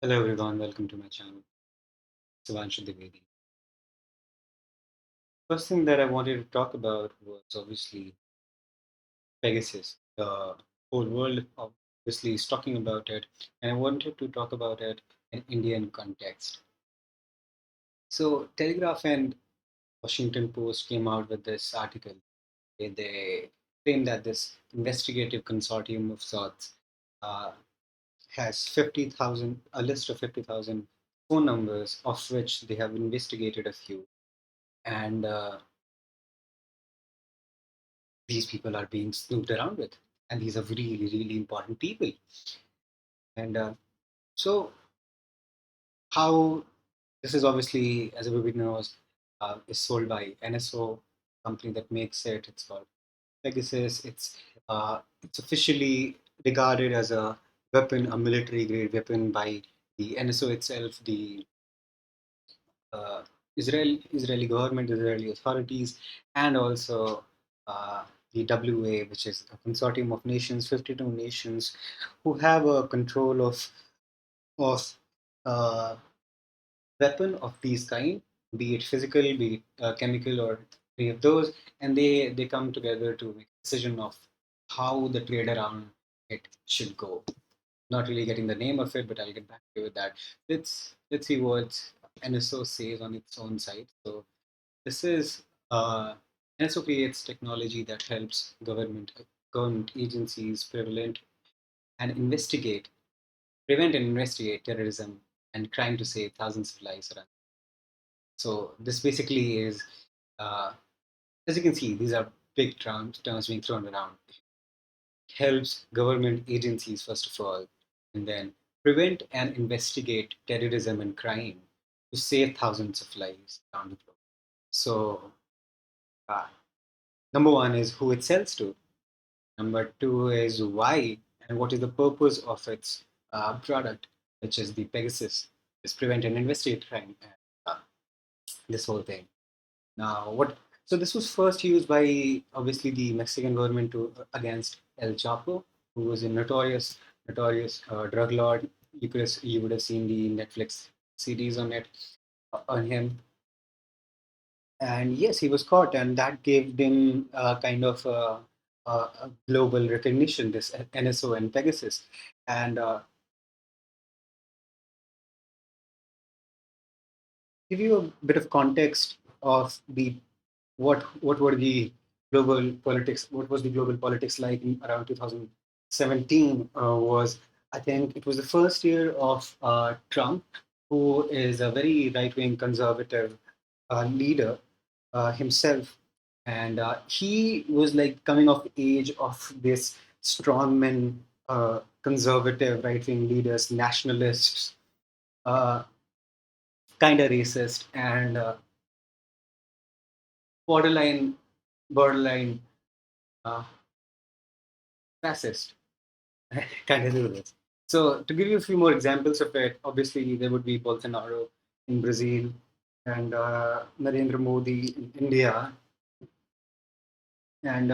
Hello everyone, welcome to my channel. Sivanshu Divedi. First thing that I wanted to talk about was obviously Pegasus. The whole world obviously is talking about it, and I wanted to talk about it in Indian context. So Telegraph and Washington Post came out with this article where they claim that this investigative consortium of sorts uh, has 50,000, a list of 50,000 phone numbers, of which they have investigated a few. And these people are being snooped around with, and these are really, really important people. And so, how this is obviously, as everybody knows, is sold by NSO company that makes it. It's called Pegasus. It's officially regarded as a weapon, a military grade weapon by the NSO itself, the uh, Israeli government, Israeli authorities, and also the WA, which is a consortium of nations, 52 nations, who have a control of uh, weapon of these kind, be it physical, be it chemical, or any of those, and they come together to make a decision of how the trade around it should go. Not really getting the name of it, but I'll get back to you with that. Let's see what NSO says on its own site. So this is NSO creates technology that helps government agencies and investigate, prevent and investigate terrorism and crime to save thousands of lives around. So this basically is, uh, as you can see, these are big terms being thrown around. Helps government agencies, first of all, and then prevent and investigate terrorism and crime to save thousands of lives around the globe. So, uh, number one is who it sells to. Number two is why and what is the purpose of its product, which is the Pegasus, is prevent and investigate crime. Uh, this whole thing. Now, what? So this was first used by obviously the Mexican government to against El Chapo, who was a notorious drug lord. You would have seen the Netflix series on it on him, and yes, he was caught, and that gave them kind of a global recognition. This NSO and Pegasus, and give you a bit of context of the what were the global politics, what was the global politics like in around 2017. Was, I think it was the first year of Trump, who is a very right-wing conservative leader himself, and he was like coming of age of this strongman, conservative right-wing leaders, nationalists, uh, kind of racist, and borderline borderline uh, fascist. Kind of do this. So to give you a few more examples of it, obviously there would be Bolsonaro in Brazil and Narendra Modi in India, and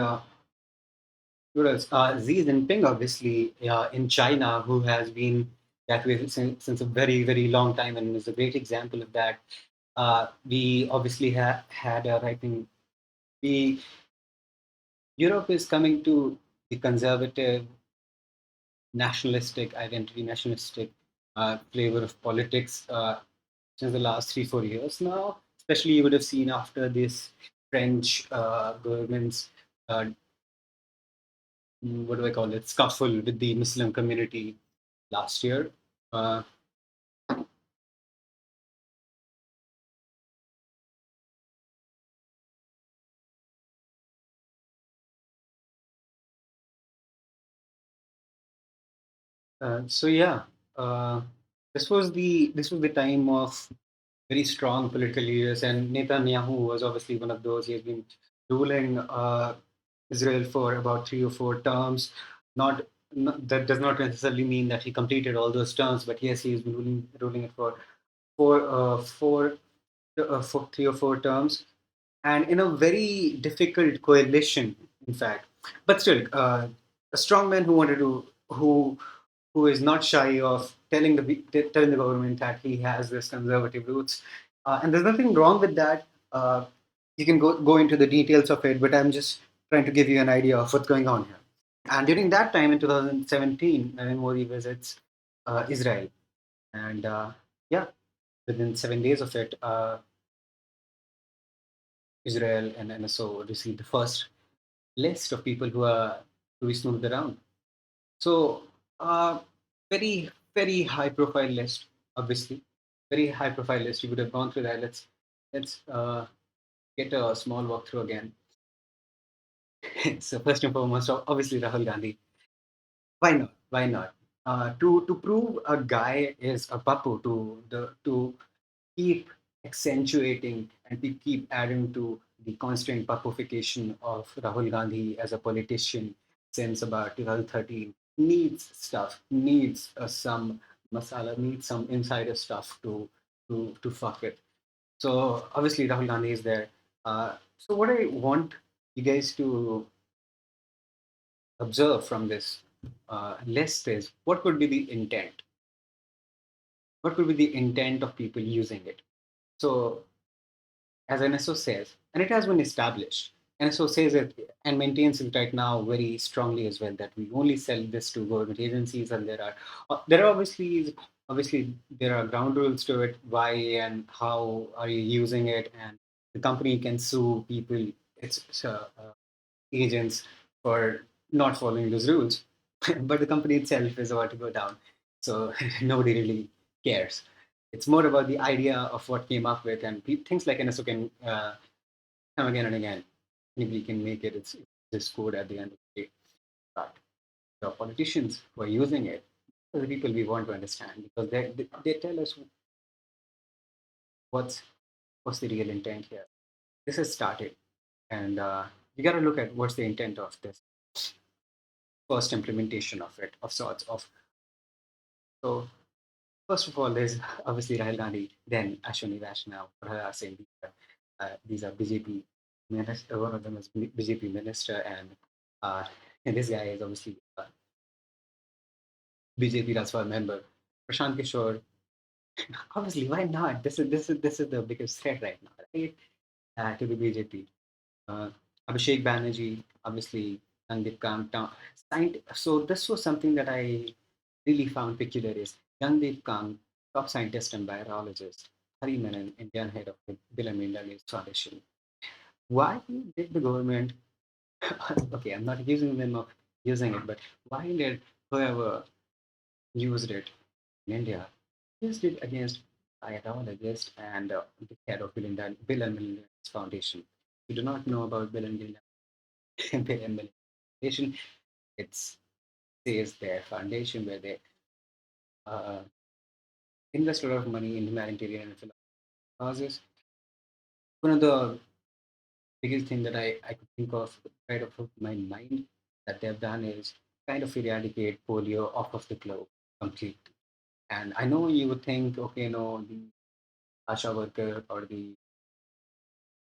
what else? Xi Jinping, obviously, in China, who has been that way since a very, very long time and is a great example of that. We obviously had a right wing. We Europe is coming to the conservative, nationalistic identity, nationalistic flavor of politics since the last 3 4 years now. Especially, you would have seen after this French government's what do I call it, scuffle with the Muslim community last year. Uh, so yeah, uh, this was the time of very strong political leaders, and Netanyahu was obviously one of those. He has been ruling Israel for about 3 or 4 terms. Not that does not necessarily mean that he completed all those terms, but yes, he has been ruling it for for 3 or 4 terms, and in a very difficult coalition, in fact. But still, a strong man who who is not shy of telling the government that he has this conservative roots, and there's nothing wrong with that. You can go into the details of it, but I'm just trying to give you an idea of what's going on here. And during that time in 2017, Narendra Modi visits Israel, and yeah, within 7 days of it, Israel and NSO received the first list of people who are to be snooped around. So, very, very high profile list, obviously. Very high profile list. You would have gone through that. Let's get a small walkthrough again. So, first and foremost, obviously, Rahul Gandhi. Why not? Why not? To prove a guy is a papu, to keep accentuating and we keep adding to the constant puffification of Rahul Gandhi as a politician since about 2013 needs stuff, needs some masala, needs some insider stuff to fuck with. So obviously Rahul Gandhi is there. So what I want you guys to observe from this list is what could be the intent? What could be the intent of people using it? So as NSO says, and it has been established. NSO says it and maintains it right now very strongly as well that we only sell this to government agencies, and there are obviously there are ground rules to it. Why and how are you using it? And the company can sue people, its agents for not following those rules, but the company itself is about to go down, so nobody really cares. It's more about the idea of what came up with, and things like NSO can come again and again. Anybody can make it. It's this code at the end of the day. But the politicians who are using it are the people we want to understand because they tell us what's what's the real intent here. This has started, and you got to look at what's the intent of this first implementation of it, of sorts of. So first of all, there's obviously Rahul Gandhi, then Ashwini Vaishnaw, Prahlad Singh. These are BJP minister. One of them is BJP minister, uh, and this guy is obviously a BJP Rajya member. Prashant Kishore, obviously, why not? This is the biggest threat right now, right? To the BJP. Uh, Abhishek Banerjee, obviously, Young Kang. So this was something that I really found peculiar is Young Kang, top scientist and virologist, Hari Menon, Indian head of the Bill and Melinda Gates Foundation. Why did the government, okay, I'm not accusing them of using it, but why did whoever used it in India used it against virologists and the head of Bill and Melinda Gates Foundation? If you do not know about Bill and Melinda, Bill and Melinda Foundation, it says their foundation where they uh, invest a lot of money in humanitarian and philanthropic causes. One of the biggest thing that I could think of right off of my mind that they've done is kind of eradicate polio off of the globe completely. And I know you would think, okay, no, the Asha worker or the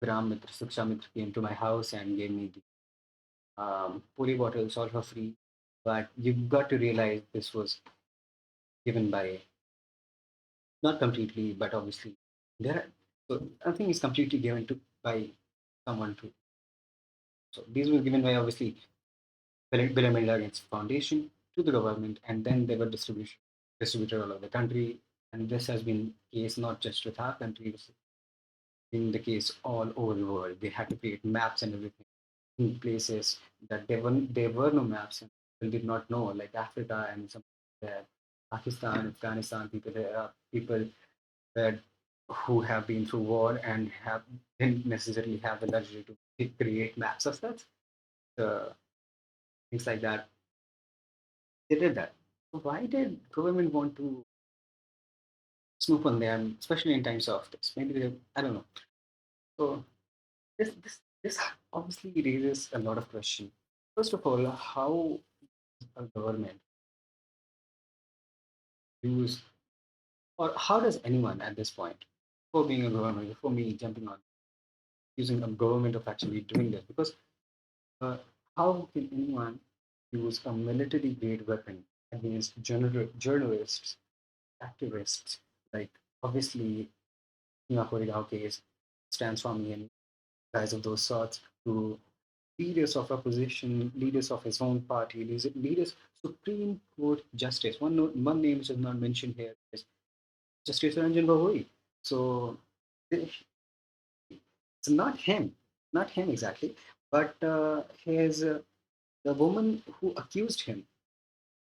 Gram Mitra, Suksha Mitra came to my house and gave me the polio bottles all for free. But you've got to realize this was given by, not completely, but obviously, there are, so nothing is completely given to by someone to. So these were given by obviously Bill and Melinda Gates Foundation to the government, and then they were distributed all over the country. And this has been the case not just with our country, it's been the case all over the world. They had to create maps and everything in places that there were no maps and people did not know, like Africa and some there, Pakistan, Afghanistan, people that who have been through war and have didn't necessarily have the luxury to create maps of such things like that. They did that. So why did government want to snoop on them, especially in times of this? Maybe they, I don't know. So this obviously raises a lot of questions. First of all, how a government use, or how does anyone at this point, before being a government, before me jumping on using a government of actually doing this? Because uh, how can anyone use a military grade weapon at against journalists, activists, like obviously Nima Koregaon case stands for me and guys of those sorts, to leaders of opposition, leaders of his own party, leaders, Supreme Court Justice. One name which is not mentioned here is Justice Ranjan Gogoi. So it's not him exactly, but his the woman who accused him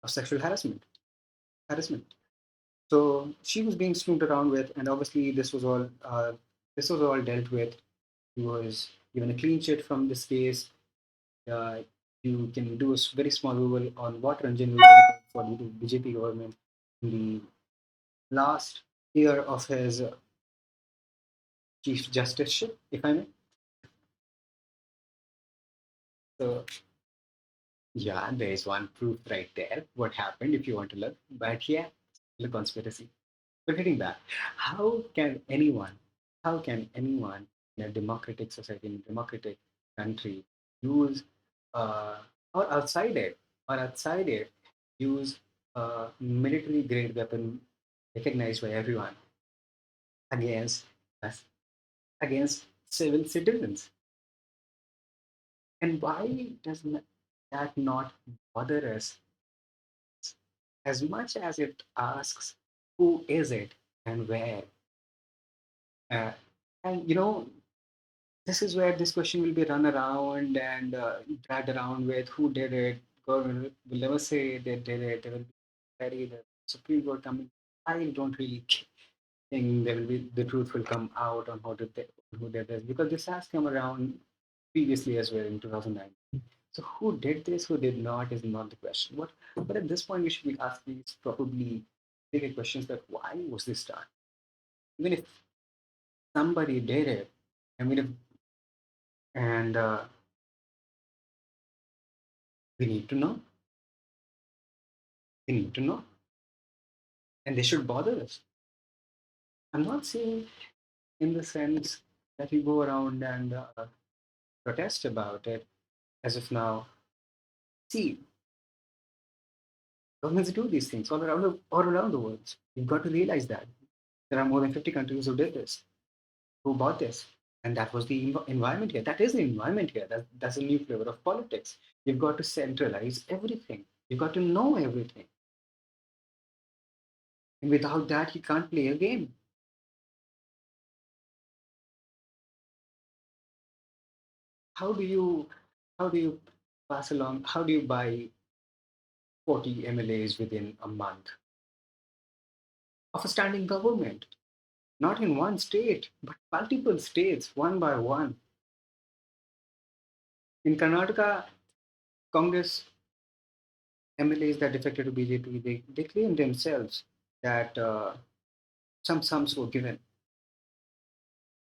of sexual harassment. So she was being snooped around with, and obviously this was all dealt with. He was given a clean sheet from this case. Uh, you can do a very small Google on what Ranjan was doing for the BJP government in the last year of his chief justiceship, if I may. So yeah, there is one proof right there. What happened, if you want to look? But yeah, the conspiracy. But getting back, how can anyone, how can anyone in a democratic society, in a democratic country, use uh, or outside it, use a military grade weapon recognized by everyone against us, against civil citizens? And why does that not bother us as much as it asks who is it and where? Uh, and this is where this question will be run around and dragged around with who did it. Government will never say they did it. They will be very the Supreme Court coming. I don't really think there will be the truth will come out on who did this, because this has come around previously as well in 2009. So who did this, who did not is not the question. But at this point we should be asking is probably bigger questions, that why was this done? Even if somebody did it, I mean, if, and we need to know. We need to know, and they should bother us. I'm not saying in the sense that we go around and protest about it as of now. See, governments do these things all around the world. You've got to realize that there are more than 50 countries who did this, who bought this, and that was the environment here. That is the environment here. That's a new flavor of politics. You've got to centralize everything. You've got to know everything, and without that, you can't play a game. How do you how do you pass along? How do you buy 40 MLAs within a month of a standing government? Not in one state, but multiple states, one by one. In Karnataka, Congress MLAs that defected to BJP, they claim themselves that some sums were given.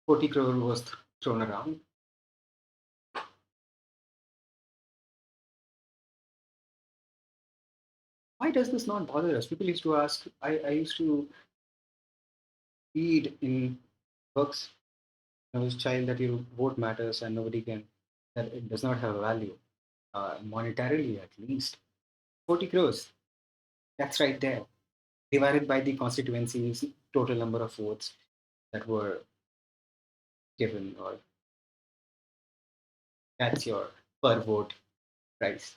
40 crore was thrown around. Why does this not bother us? People used to ask, I used to read in books when I was a child that your vote matters and nobody can, that it does not have a value, monetarily at least. 40 crores, that's right there, divided by the constituency's total number of votes that were given, or that's your per vote price.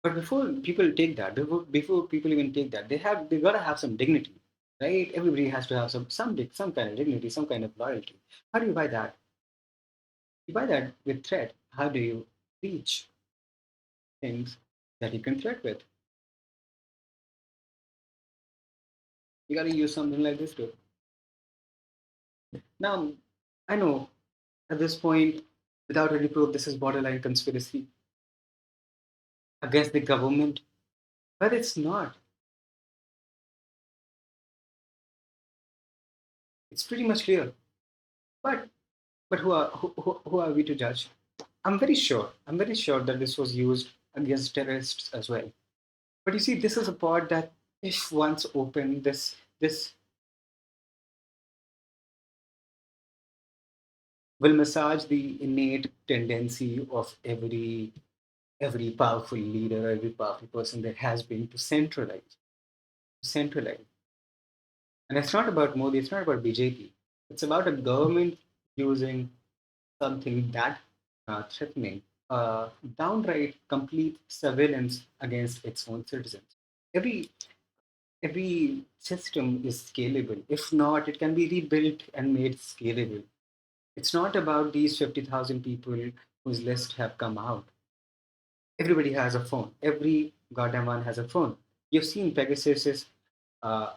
But before people even take that, they gotta have some dignity, right? Everybody has to have some kind of dignity, some kind of loyalty. How do you buy that? You buy that with threat. How do you reach things that you can threat with? You gotta use something like this too. Now, I know at this point, without any proof, this is borderline conspiracy against the government, but it's not. It's pretty much clear. But who are we to judge? I'm very sure that this was used against terrorists as well. But you see, this is a pod that, if once open, this will massage the innate tendency of every every powerful leader, every powerful person there has been to centralize, to centralize. And it's not about Modi, it's not about BJP. It's about a government using something that threatening, downright complete surveillance against its own citizens. Every every system is scalable. If not, it can be rebuilt and made scalable. It's not about these 50,000 people whose list have come out. Everybody has a phone. Every goddamn one has a phone. You've seen Pegasus, uh,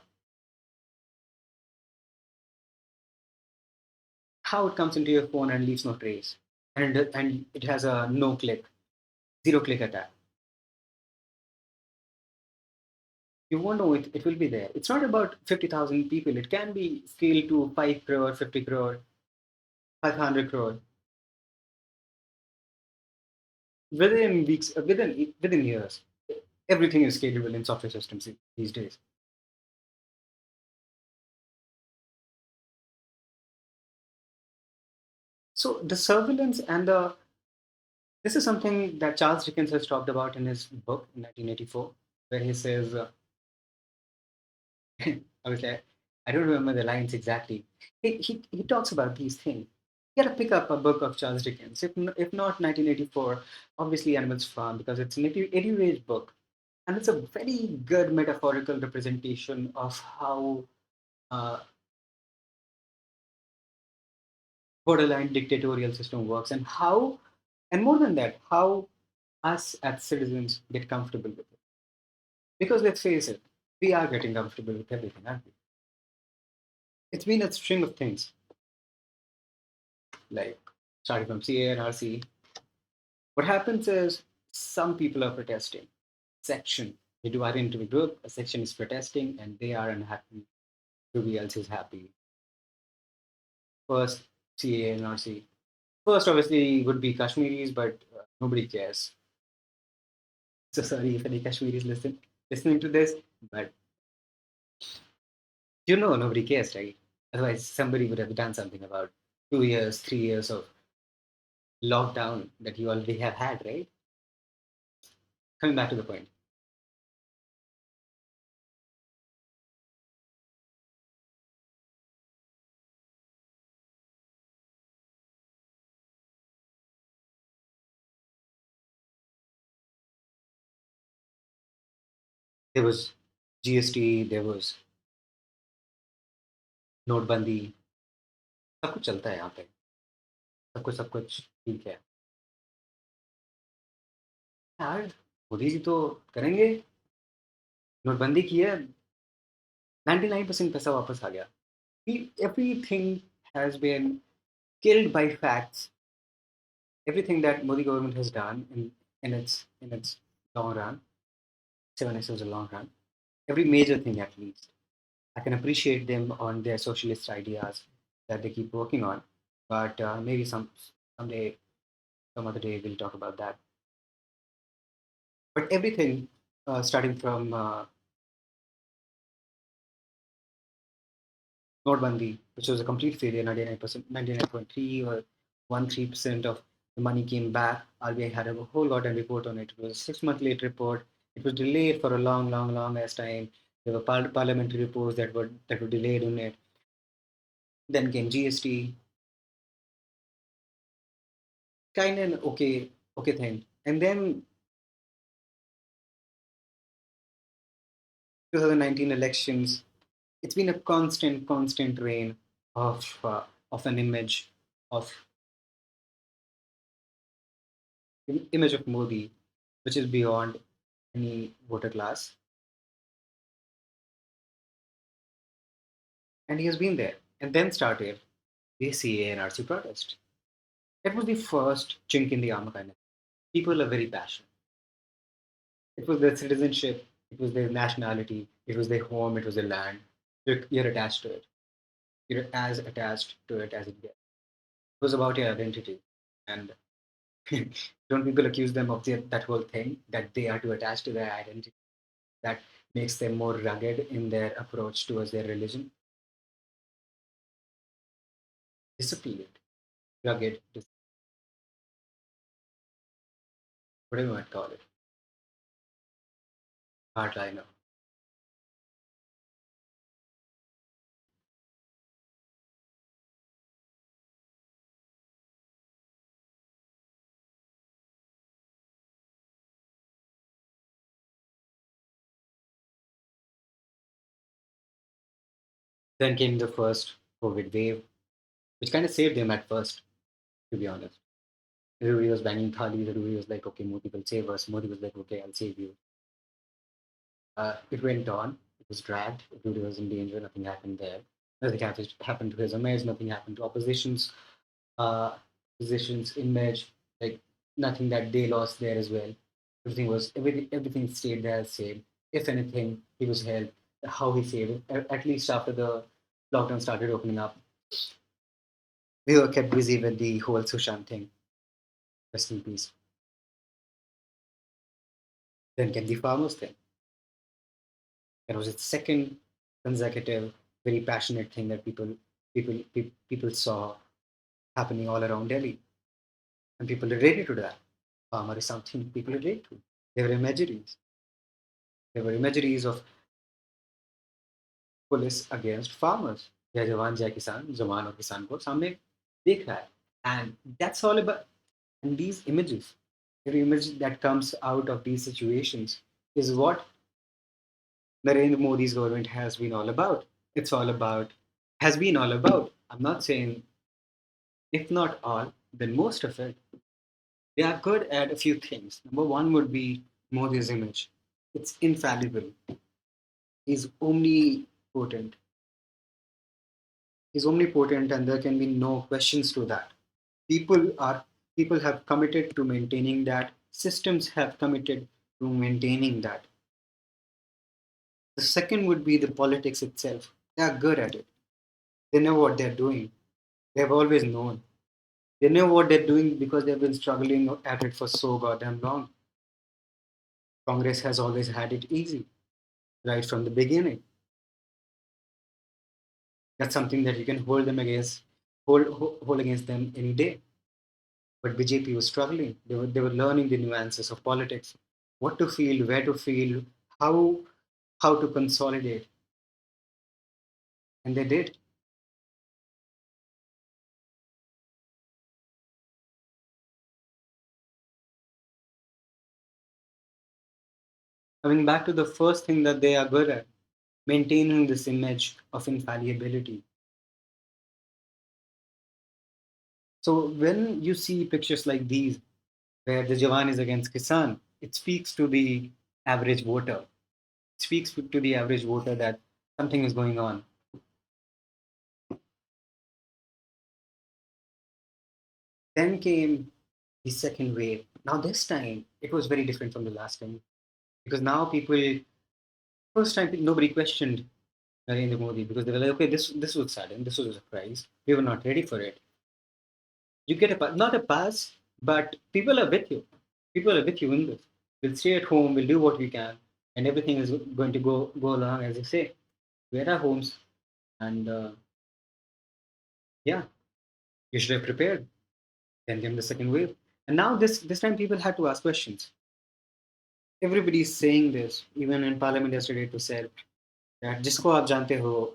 how it comes into your phone and leaves no trace. And it has a no click, zero click attack. You won't know it will be there. It's not about 50,000 people. It can be scaled to 5 crore, 50 crore, 500 crore within weeks, within years. Everything is scalable in software systems these days. So the surveillance and the this is something that Charles Dickens has talked about in his book in 1984, where he says, I was like, I don't remember the lines exactly. He talks about these things. You gotta pick up a book of Charles Dickens. If not 1984, obviously Animals Farm, because it's an 80 page book. And it's a very good metaphorical representation of how uh, borderline dictatorial system works and how, and more than that, how us as citizens get comfortable with it. Because let's face it, we are getting comfortable with everything, aren't we? It's been a string of things, like starting from CA and RC. What happens is some people are protesting. Section, they do into a group, a section is protesting, and they are unhappy. Everybody else is happy. First, CA and RC. First, obviously, would be Kashmiris, but nobody cares. So sorry if any Kashmiris listening to this, but nobody cares, right? Otherwise, somebody would have done something about 2 years, 3 years of lockdown that you already have had, right? Coming back to the point, there was GST, there was नोटबंदी, सब कुछ चलता है यहाँ पे, सब कुछ ठीक है यार। मोदी जी तो करेंगे, नोटबंदी की है, 99% पैसा वापस आ गया। Everything has been killed by facts. Everything that Modi government has done in its long run, 7 years was a long run. Every major thing, at least, I can appreciate them on their socialist ideas that they keep working on. But maybe someday, some other day, we'll talk about that. But everything, starting from Notbandi, which was a complete failure, 99%, 99.3 or 13% of the money came back. RBI had a whole lot of report on it. It was a 6 month late report. It was delayed for a long, long, long ass time. There were parliamentary reports that were delayed on it. Then came GST, kind of an okay thing. And then 2019 elections. It's been a constant reign of an of image of Modi, which is beyond any voter class, and he has been there. And then started the CA and RC protest. That was the first chink in the armor kind of. People are very passionate. It was their citizenship, it was their nationality, it was their home, it was their land. You're attached to it. You're as attached to it as it gets. It was about your identity. And don't people accuse them of that whole thing that they are too attached to their identity? That makes them more rugged in their approach towards their religion. Disciplined, rugged. whatever you might call it, hardliner. Then came the first COVID wave, which kind of saved them at first, to be honest. Everybody was banging thalis. Everybody was like, okay, Modi will save us. Modi was like, okay, I'll save you. It went on. It was dragged. Everybody was in danger. Nothing happened there. Nothing happened to his image. Nothing happened to uh, opposition's image. Like nothing that they lost there as well. Everything stayed there same. If anything, he was helped. How he saved it. At least after the lockdown started opening up, we were kept busy with the whole Sushant thing. Rest in peace. Then came the farmers thing. That was its second consecutive, very passionate thing that people saw happening all around Delhi, and people related to that. Farmer is something people relate to. They were imageries. They were imageries of police against farmers. जय जवान जय किसान जवान और किसान को सामने देख रहा है. And that's all about. And these images, every image that comes out of these situations is what Narendra Modi's government has been all about. It's all about, has been all about. I'm not saying, if not all, then most of it. They are good at a few things. Number one would be Modi's image. It's infallible. He's omnipotent. He's omnipotent, and there can be no questions to that. People are people have committed to maintaining that. Systems have committed to maintaining that. The second would be the politics itself. They are good at it. They know what they're doing. They've always known. They know what they're doing because they've been struggling at it for so goddamn long. Congress has always had it easy, right from the beginning. That's something that you can hold against them any day. But BJP was struggling. They were learning the nuances of politics, what to feel, where to feel, how how to consolidate, and they did. Coming back to the first thing that they are good at, maintaining this image of infallibility. So when you see pictures like these, where the Jawan is against Kisan, it speaks to the average voter. It speaks to the average voter that something is going on. Then came the second wave. Now this time it was very different from the last time because now people, first time nobody questioned Narendra Modi because they were like, okay, this was sudden, this was a surprise, we were not ready for it. You get not a pass, but people are with you. People are with you in this. We'll stay at home. We'll do what we can, and everything is going to go along as you say. We're at our homes, and yeah, you should have prepared. Then came the second wave, and now this time people had to ask questions. Everybody's saying this, even in Parliament yesterday, to say that जिसको आप जानते हो,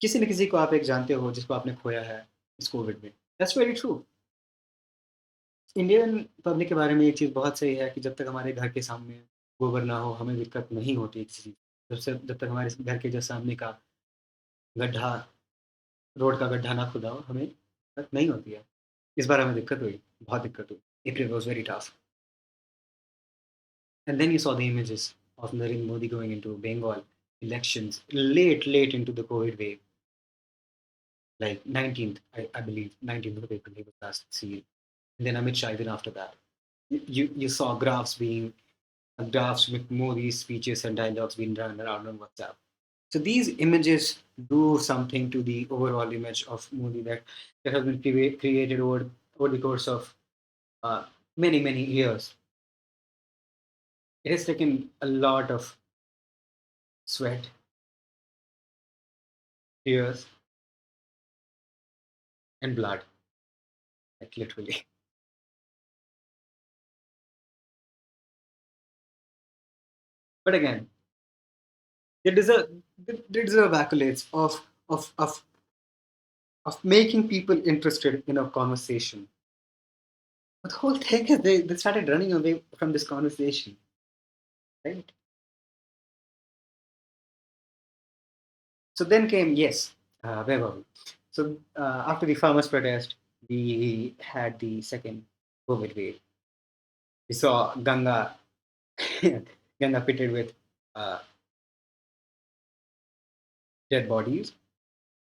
किसी न किसी को आप एक जानते हो जिसको आपने खोया है इस कोविड में. That's very true. Indian public के बारे में एक चीज़ बहुत सही है कि जब तक हमारे घर के सामने गोबर ना हो, हमें दिक्कत नहीं होती किसी चीज़. जब तक हमारे घर के जो सामने का गड्ढा, रोड का गड्ढा ना खुदा हो, हमें दिक्कत नहीं होती है. इस बार हमें दिक्कत हुई, बहुत दिक्कत हुई. April was very tough. And then you saw the images of Narendra Modi going into Bengal elections late into the COVID wave, like 19th, I believe, 19th of April he was last seen. And then Amit Shah even after that. You saw graphs with Modi's speeches and dialogues being run around on WhatsApp. So these images do something to the overall image of Modi that has been created over the course of uh, many years. It has taken a lot of sweat, tears, and blood, like literally. But again, they deserve they deserve accolades of making people interested in a conversation. But the whole thing is they started running away from this conversation, right? So then came, yes, where were we? So after the farmers' protest, we had the second COVID wave. We saw Ganga, Ganga pitted with uh, dead bodies,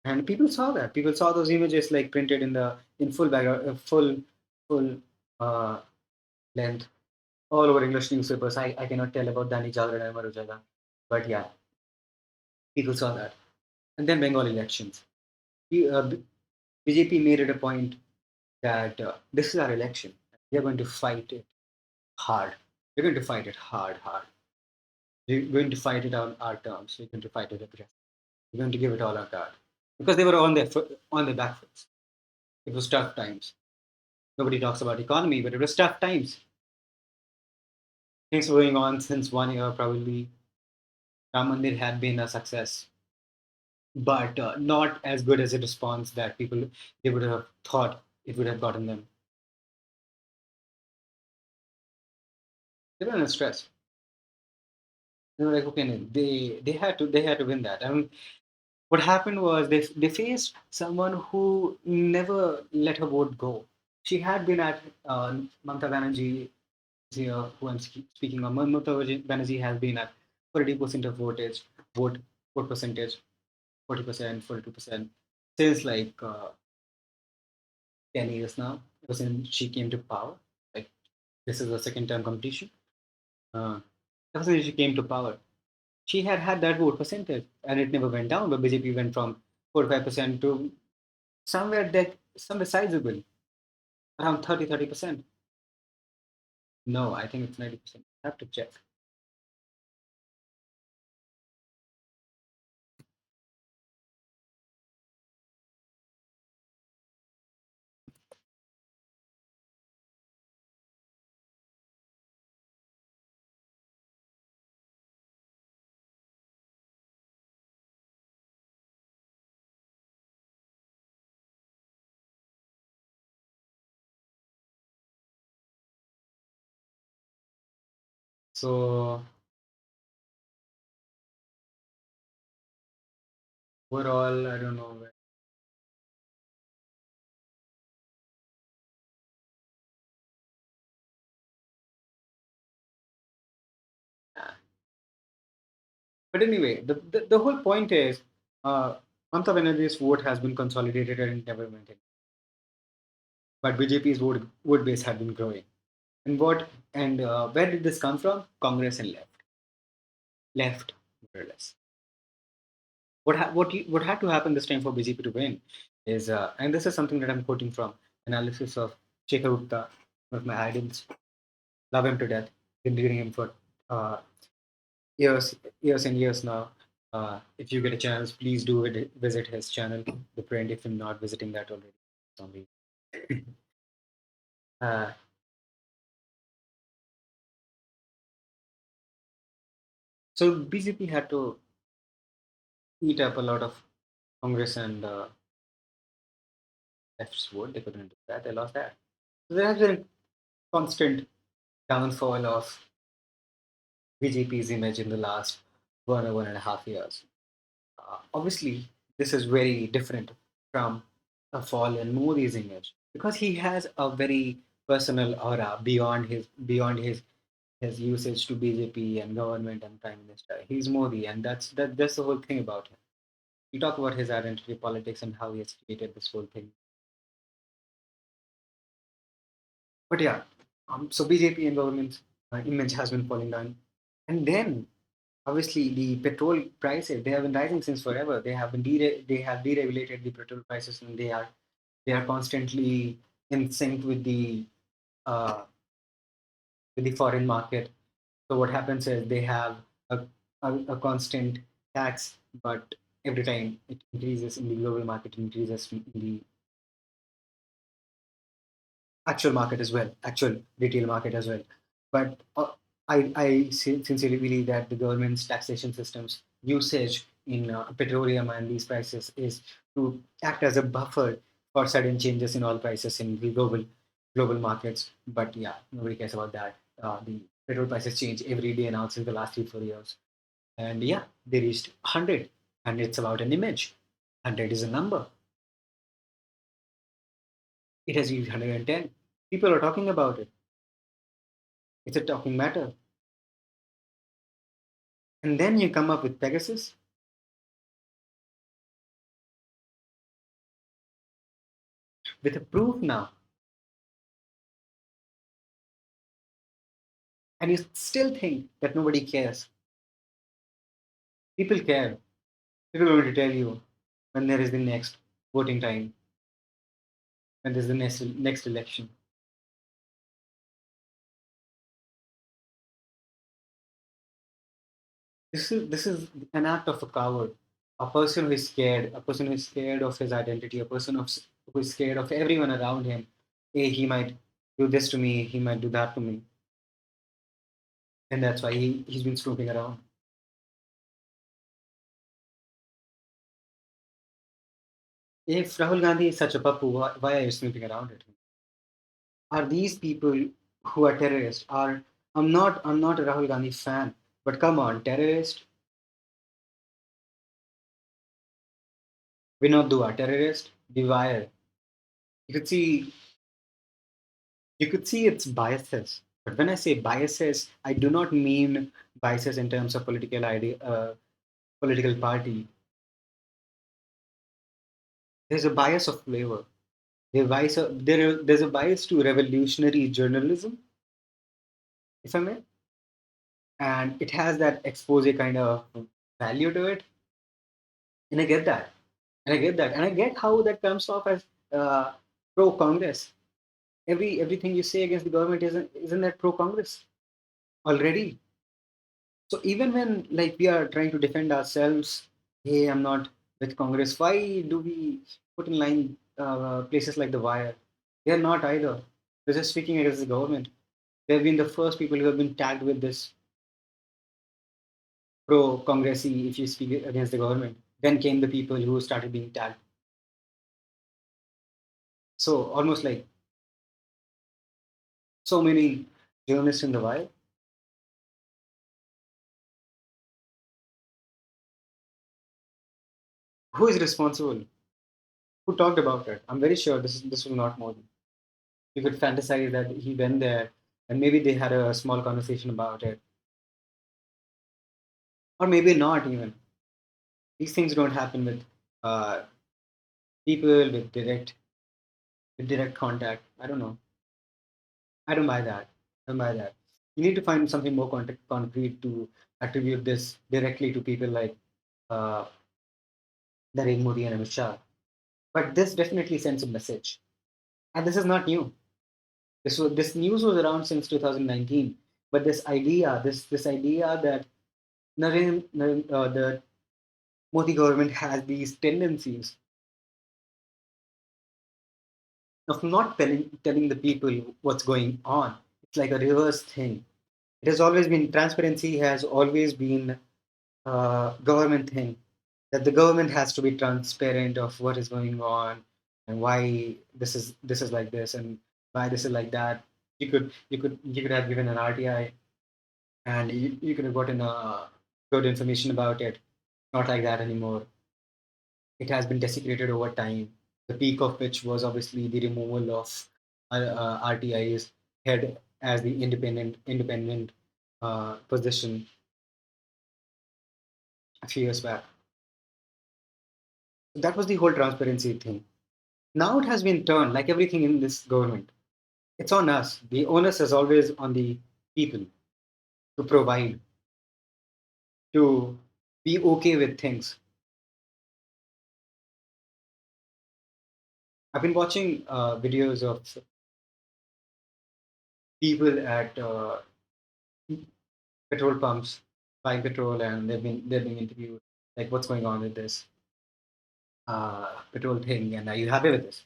and people saw that. People saw those images like printed in full background, full uh, length, all over English newspapers. I cannot tell about Dani Jagran and Marujala, but yeah, people saw that. And then Bengal elections. BJP made it a point that this is our election. We are going to fight it hard. We're going to fight it hard, hard. We're going to fight it on our terms. We're going to fight it aggressively. We're going to give it all our guard. Because they were on their back foot. It was tough times. Nobody talks about economy, but it was tough times. Things were going on since 1 year, probably. Ram Mandir had been a success, but not as good as a response that people they would have thought it would have gotten them. They were in stress. They were like, okay, no, they had to win that. And what happened was they faced someone who never let her vote go. She had been at Mamata Banerjee here, who I'm speaking on. Mamata Banerjee has been at 40% of vote vote percentage, 40%, 42%, since like 10 years now. Ever since she came to power, like this is the second term completion. Uh, Ever since she came to power, she had that vote percentage, and it never went down. But BJP went from 45% to somewhere sizable, around 30%. No, I think it's 90%. I have to check. So overall, I don't know. Yeah. But anyway, the whole point is, Mamata Banerjee's vote has been consolidated and it never went in. But BJP's vote base had been growing. And where did this come from? Congress and left more or less. What had to happen this time for BJP to win is, and this is something that I'm quoting from analysis of Shekhar Gupta, one of my idols. Love him to death. Been reading him for uh, years, years and years now. If you get a chance, please do visit his channel, The Print, if you're not visiting that already. Zombie. Uh, so BJP had to eat up a lot of Congress and left's vote. They couldn't do that. They lost that. So there has been a constant downfall of BJP's image in the last 1 or 1.5 years. Obviously, this is very different from a fall in Modi's image because he has a very personal aura beyond his usage to BJP and government and prime minister. He's Modi, and that's the whole thing about him. You talk about his identity politics and how he has created this whole thing. But yeah, so BJP and government's image has been falling down, and then obviously the petrol prices they have been rising since forever. They have deregulated the petrol prices, and they are constantly in sync uh, with the foreign market. So what happens is they have a, a constant tax, but every time it increases in the global market, it increases in the actual market as well, actual retail market as well. But sincerely believe that the government's taxation systems usage in petroleum and these prices is to act as a buffer for sudden changes in oil prices in the global markets. But yeah, nobody cares about that. The petrol prices change every day now since the last 3 4 years, and yeah, they reached 100, and it's about an image. 100 is a number. It has reached 110. People are talking about it. It's a talking matter. And then you come up with Pegasus with a proof now, and you still think that nobody cares. People care. People are going to tell you when there is the next voting time, when there's the next election. This is an act of a coward, a person who is scared, a person who is scared of his identity, a person who is scared of everyone around him. Hey, he might do this to me, he might do that to me, and that's why he's been snooping around. If Rahul Gandhi is such a papu, why are you snooping around at him? Are these people who are terrorists? Are I'm not a Rahul Gandhi fan, but come on, terrorist, Vinod Dua, terrorist, Divire. You could see you could see its biases. But when I say biases, I do not mean biases in terms of political idea, political party. There's a bias of flavor. There's a bias to revolutionary journalism, if I may, and it has that expose kind of value to it, and I get that. And I get how that comes off as pro Congress. Everything you say against the government isn't that pro Congress already? So even when like we are trying to defend ourselves, hey, I'm not with Congress. Why do we put in line places like the Wire? They're not either. They're just speaking against the government. They've been the first people who have been tagged with this pro Congressy if you speak against the government. Then came the people who started being tagged. So almost like so many journalists in the Wire. Who is responsible? Who talked about it? I'm very sure this was not Modi. You could fantasize that he went there and maybe they had a small conversation about it, or maybe not even. These things don't happen with uh, people with direct contact. I don't know. I don't buy that. I don't buy that. You need to find something more concrete to attribute this directly to people like uh, Narendra Modi and Amit Shah. But this definitely sends a message, and this is not new. This news was around since 2019. But this idea that the Modi government has these tendencies of not telling the people what's going on. It's like a reverse thing. It has always been transparency has always been a government thing, that the government has to be transparent of what is going on and why this is like this and why this is like that. You could have given an RTI and you could have gotten good information about it. Not like that anymore. It has been desecrated over time. The peak of which was obviously the removal of RTI's head as the independent position a few years back. So that was the whole transparency thing. Now it has been turned, like everything in this government. It's on us. The onus is always on the people to provide, to be okay with things. I've been watching videos of people at petrol pumps buying petrol, and they're being interviewed like, what's going on with this petrol thing, and are you happy with this?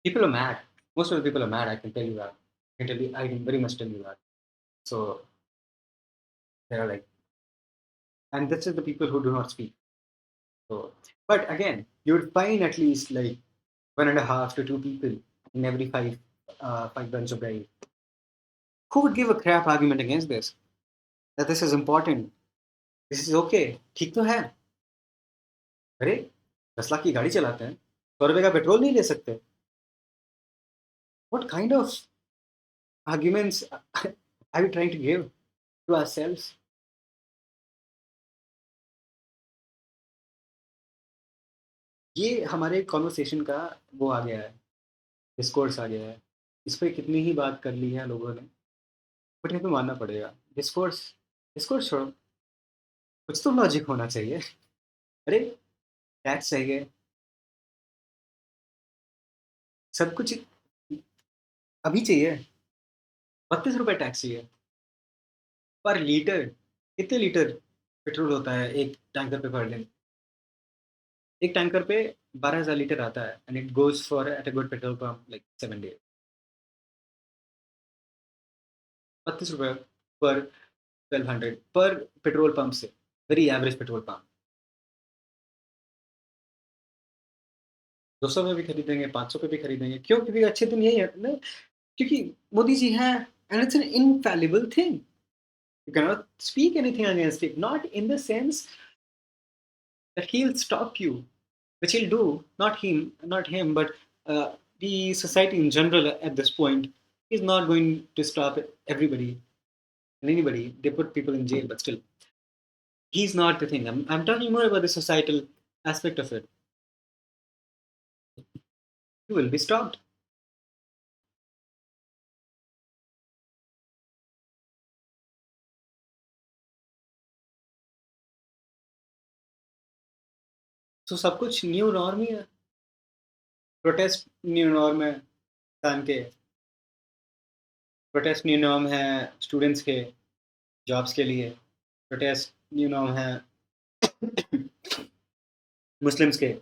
People are mad. Most of the people are mad. I can tell you that. I can very much tell you that. So they are like, and this is the people who do not speak. So, but again, you would find at least like 1.5 to 2 people in every five bunch of guys who would give a crap argument against this. That this is important. This is okay. ठीक तो है. अरे 10 लाख की गाड़ी चलाते हैं, 100 रुपए का पेट्रोल नहीं ले सकते. What kind of arguments are we trying to give to ourselves? ये हमारे कॉन्वर्सेशन का वो आ गया है, डिस्कोर्स आ गया है. इस पे कितनी ही बात कर ली है लोगों ने, बट ये तो मानना पड़ेगा. डिस्कोर्स डिस्कोर्स छोड़ो, कुछ तो लॉजिक होना चाहिए. अरे टैक्स चाहिए, सब कुछ अभी चाहिए. 32 रुपए टैक्स चाहिए पर लीटर. कितने लीटर पेट्रोल होता है एक टैंकर पे पर दिन? एक टैंकर पे 12,000 लीटर आता है and it goes for at a good petrol pump like 7 days. 32 रुपए पर 1200 पर पेट्रोल पंप से, वेरी एवरेज पेट्रोल पंप. 200 में भी खरीदेंगे, 500 पे भी खरीदेंगे. क्यों? क्योंकि अच्छे दिन यही है ना, क्योंकि मोदी जी हैं and it's an infallible thing. You cannot speak anything against it, not in the sense that he'll stop you, which he'll do, not him, but the society in general at this point is not going to stop everybody and anybody. They put people in jail, but still, he's not the thing. I'm talking more about the societal aspect of it. You will be stopped. So सब कुछ new norm ही है. Protest new norm है इंसान के. Protest new norm है students के jobs के लिए. प्रोटेस्ट न्यू नॉर्म है मुस्लिम्स के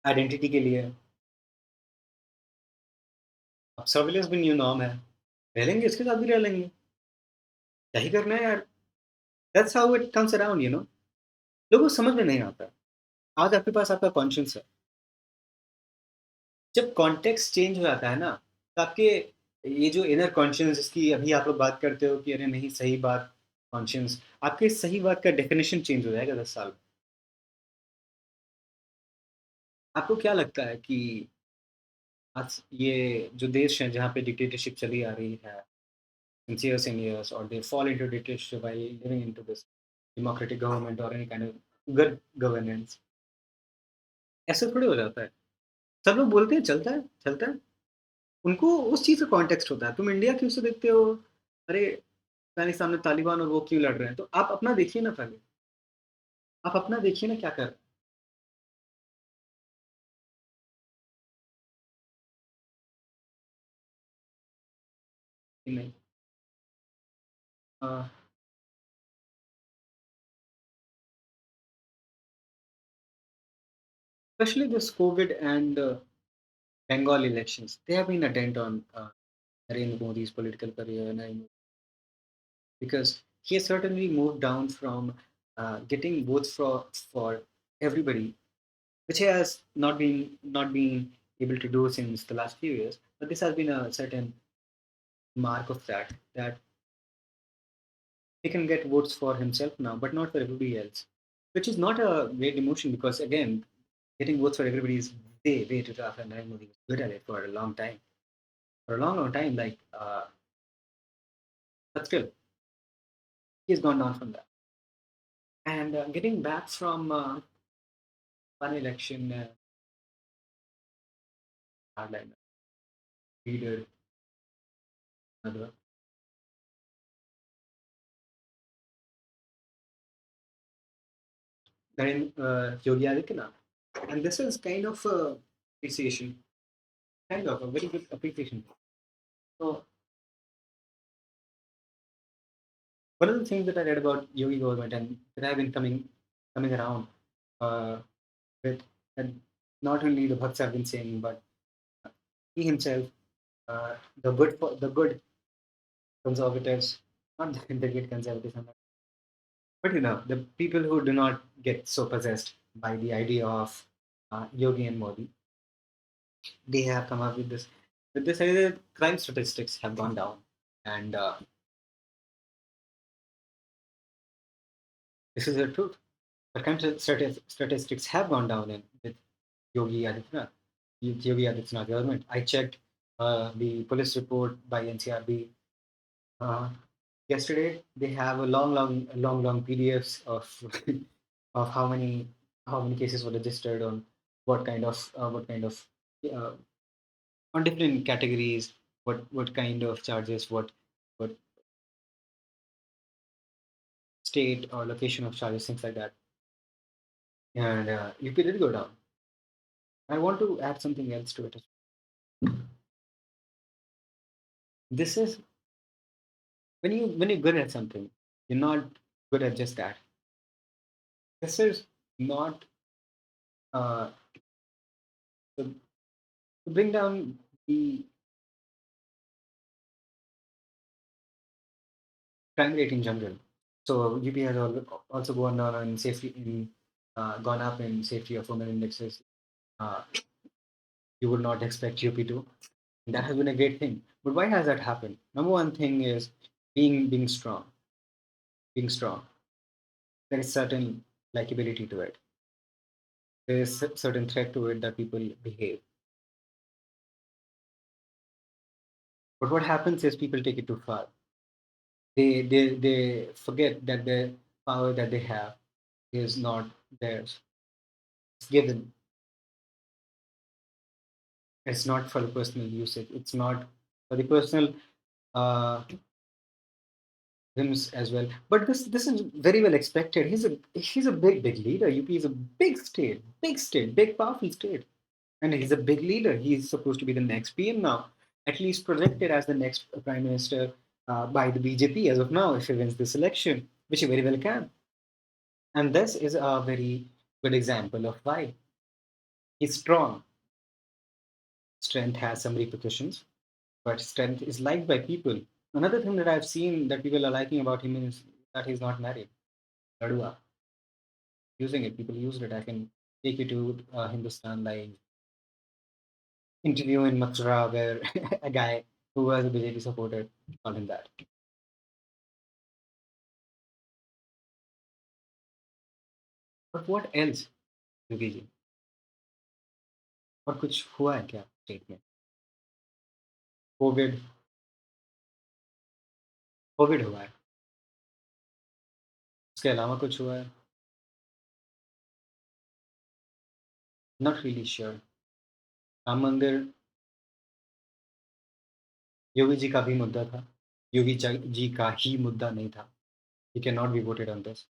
आइडेंटिटी के लिए. अब सर्विलेंस भी न्यू नॉर्म है. रह लेंगे, इसके साथ भी रह लेंगे. क्या ही करना है यार. That's how it comes around, लोगों को समझ में नहीं आता. आज आपके पास आपका कॉन्शियस है. जब कॉन्टेक्स्ट चेंज हो जाता है ना, तो आपके ये जो इनर कॉन्शियस जिसकी अभी आप लोग बात करते हो कि अरे नहीं सही बात, कॉन्शियस आपके सही बात का डेफिनेशन चेंज हो जाएगा 10 साल में. आपको क्या लगता है कि आज ये जो देश है जहाँ पे डिक्टेटरशिप चली आ रही है since years and years, or they fall into dictatorship by living into this democratic government or any kind of good governance, ऐसे थोड़ी हो जाता है. सब लोग बोलते हैं चलता है चलता है. उनको उस चीज़ का कॉन्टेक्स्ट होता है. तुम इंडिया क्यों से देखते हो? अरे अफगानिस्तान में तालिबान और वो क्यों लड़ रहे हैं? तो आप अपना देखिए ना पहले. आप अपना देखिए ना क्या कर रहे हैं नहीं. Especially this COVID and Bengal elections, they have been a dent on Narendra Modi's political career, because he has certainly moved down from getting votes for everybody, which he has not been able to do since the last few years. But this has been a certain mark of that he can get votes for himself now, but not for everybody else, which is not a great emotion because again, getting votes for everybody is way too tough, and Narendra Modi was good at it for a long time, long time. Like, but still, he's gone down from that. And getting back from one election, hardliner, leader, another. Then Yogi Adityanath. And this is kind of appreciation, kind of a very good appreciation. So one of the things that I read about Yogi government and that have been coming around with, and not only the Bhakts have been saying, but he himself, the good conservatives, not the great conservatives, but the people who do not get so possessed by the idea of Yogi and Modi, they have come up with this idea that crime statistics have gone down, and this is the truth. The crime statistics have gone down with Yogi Adityanath, Yogi Adityanath government. I checked the police report by NCRB yesterday. They have a long PDFs of of how many cases were registered on what kind of uh, on different categories, what kind of charges, what state or location of charges, things like that. And UP did go down. I want to add something else to it. This is when you're good at something, you're not good at just that. This is not uh, to, to bring down the crime rate in general. So UP has also gone down on safety in gone up in safety of women indexes. Uh, you would not expect UP to. And that has been a great thing. But why has that happened? Number one thing is being strong. Being strong. There is certain likability to it. There is certain threat to it that people behave. But what happens is people take it too far. They forget that the power that they have is not theirs. It's given. It's not for the personal usage. It's not for the personal uh, whims as well. But this is very well expected. He's a big leader. UP is a big state, big powerful state, and he's a big leader. He's supposed to be the next PM now, at least projected as the next prime minister by the BJP as of now. If he wins this election, which he very well can, and this is a very good example of why he's strong. Strength has some repercussions, but strength is liked by people. Another thing that I've seen that people are liking about him is that he's not married. Ladua, using it, people used it. I can take you to Hindustan, like interview in Mathura where a guy who was a BJP supporter called him that. But what else, Yogi ji? और कुछ हुआ है क्या state में? Covid Covid हुआ है, उसके अलावा कुछ हुआ है? Not really sure. राम मंदिर योगी जी का भी मुद्दा था. योगी जी का ही मुद्दा नहीं था. He cannot be voted on this.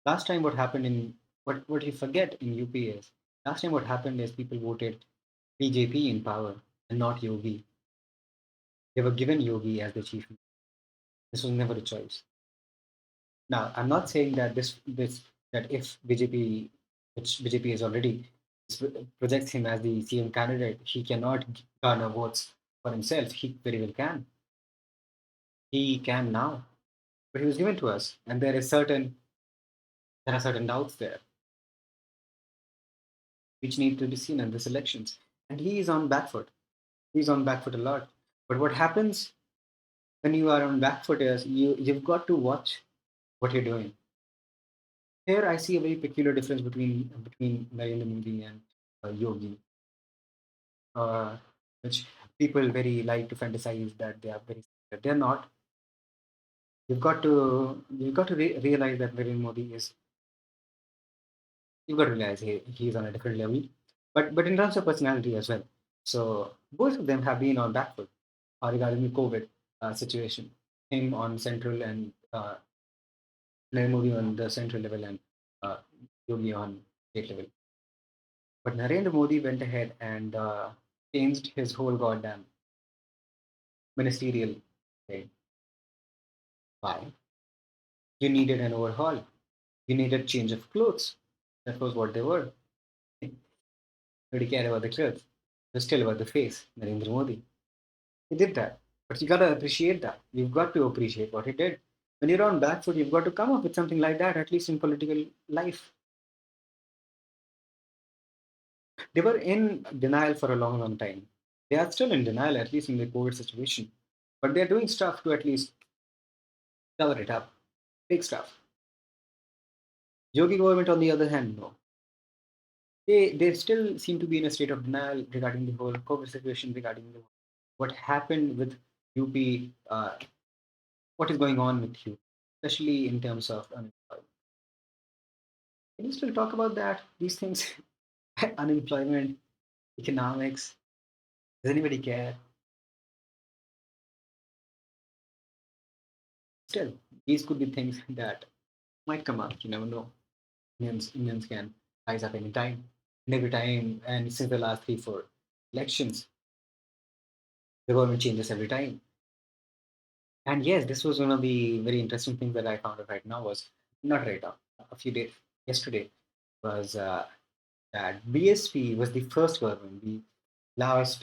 Last time, what happened in what you forget in UP is last time what happened is people voted BJP in power and not Yogi. They were given Yogi as the chief. This was never a choice. Now, I'm not saying that this that if BJP, which BJP is already projects him as the CM candidate, he cannot garner votes for himself. He very well can. He can now, but he was given to us, and there are certain doubts there which need to be seen in these elections. And he is on back foot. He's on back foot a lot. But what happens when you are on back foot is you've got to watch what you're doing. Here, I see a very peculiar difference between Narendra Modi and Yogi, uh, which people very like to fantasize that they are very. They're not. You've got to realize that Narendra Modi is. You've got to realize he's on a different level, but in terms of personality as well. So both of them have been on back foot regarding the COVID situation. Him on central and Narendra Modi on the central level and uh, Yogi on state level. But Narendra Modi went ahead and changed his whole goddamn ministerial thing. Why? You needed an overhaul. You needed change of clothes. That was what they were. Nobody cared about the clothes. It was still about the face, Narendra Modi. He did that. But you gotta appreciate that. You've got to appreciate what he did. When you're on back foot, you've got to come up with something like that, at least in political life. They were in denial for a long, long time. They are still in denial, at least in the COVID situation. But they're doing stuff to at least cover it up. Big stuff. Yogi government, on the other hand, no. They still seem to be in a state of denial regarding the whole COVID situation, regarding what happened with UP, what is going on with you, especially in terms of unemployment. Can you still talk about that? These things, unemployment, economics. Does anybody care? Still, these could be things that might come up. You never know. Indians can rise up any time. And every time, and since the last 3, 4 elections, the government changes every time. And yes, this was one of the very interesting things that I found out right now was not right now, a few days yesterday was that BSP was the first government, the last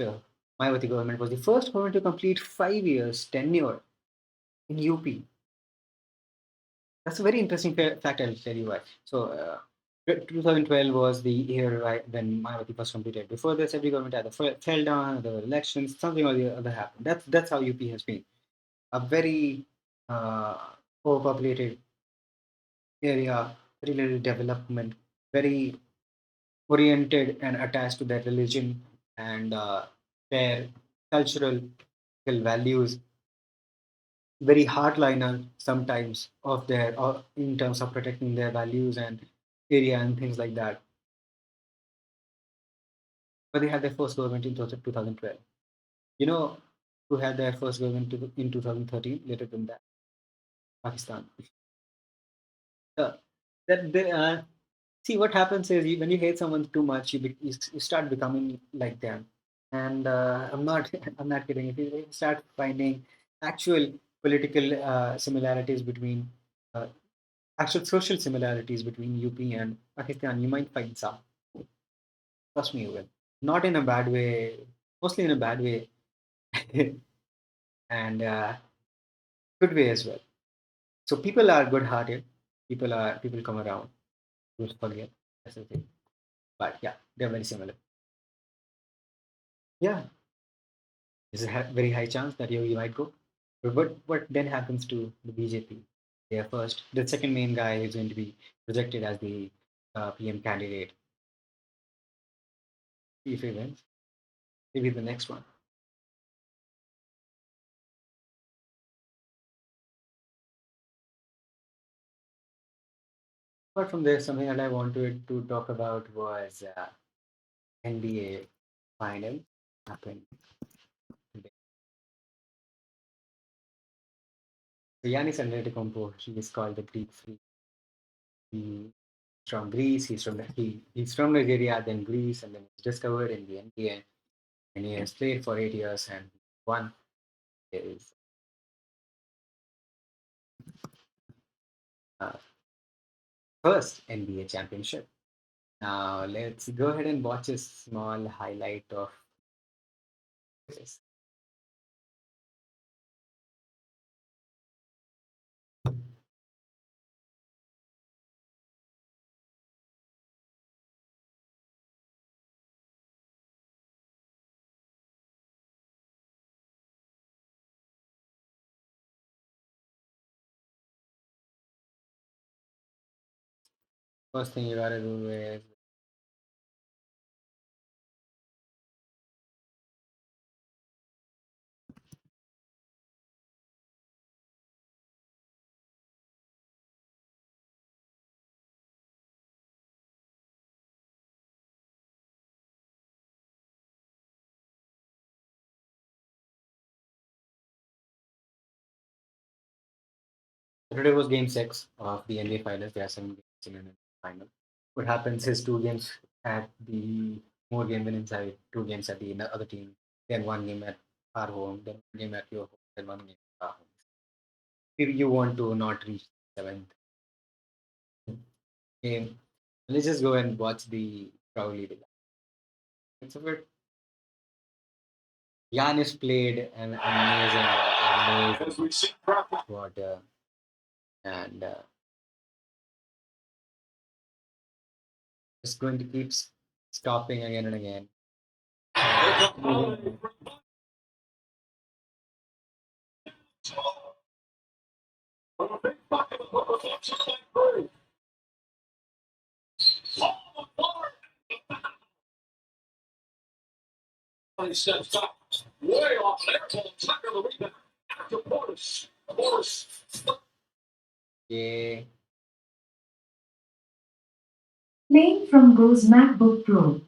Mayawati government was the first government to complete 5 years tenure in UP. That's a very interesting fact. I'll tell you why. So, 2012 was the year when Mayawati was completed. Before this, every government either fell down, there were elections, something or the other happened. That's how UP has been. A very uh, overpopulated area, very little development, very oriented and attached to their religion and their cultural values, very hardliner sometimes of their in terms of protecting their values and area and things like that. But they had their first government in 2012. You know who had their first government in 2013? Later than that, Pakistan. Uh, that they, see what happens is when you hate someone too much, you start becoming like them. And I'm not I'm not kidding. If you start finding actual political similarities between uh, actual social similarities between UP and Pakistan, you might find some. Trust me, you will. Not in a bad way, mostly in a bad way, and good way as well. So people are good-hearted. People come around. People forget. That's the thing. But yeah, they're very similar. Yeah, there's a very high chance that you might go. But what then happens to the BJP? They're first. The second main guy is going to be projected as the PM candidate. If he wins, maybe the next one. Apart from this, something that I wanted to talk about was NBA final happened today. So Giannis Antetokounmpo, he is called the Greek Freak. He's from Greece. He's from Nigeria, then Greece, and then he's discovered in the NBA. And he has played for 8 years and won his uh, first NBA championship. Now let's go ahead and watch a small highlight of this. First thing you gotta do is today was game 6 of the NBA finals. There are 7 games in an final. What happens is 2 games at the more game winning side, 2 games at the other team, then 1 game at our home, then 1 game at your home, then 1 game at our home. If you want to not reach seventh game, let's just go and watch the crowd leading. It's a bit Giannis played an amazing quarter, and it's going to keep stopping again and again. Okay. Playing from Go's MacBook Pro.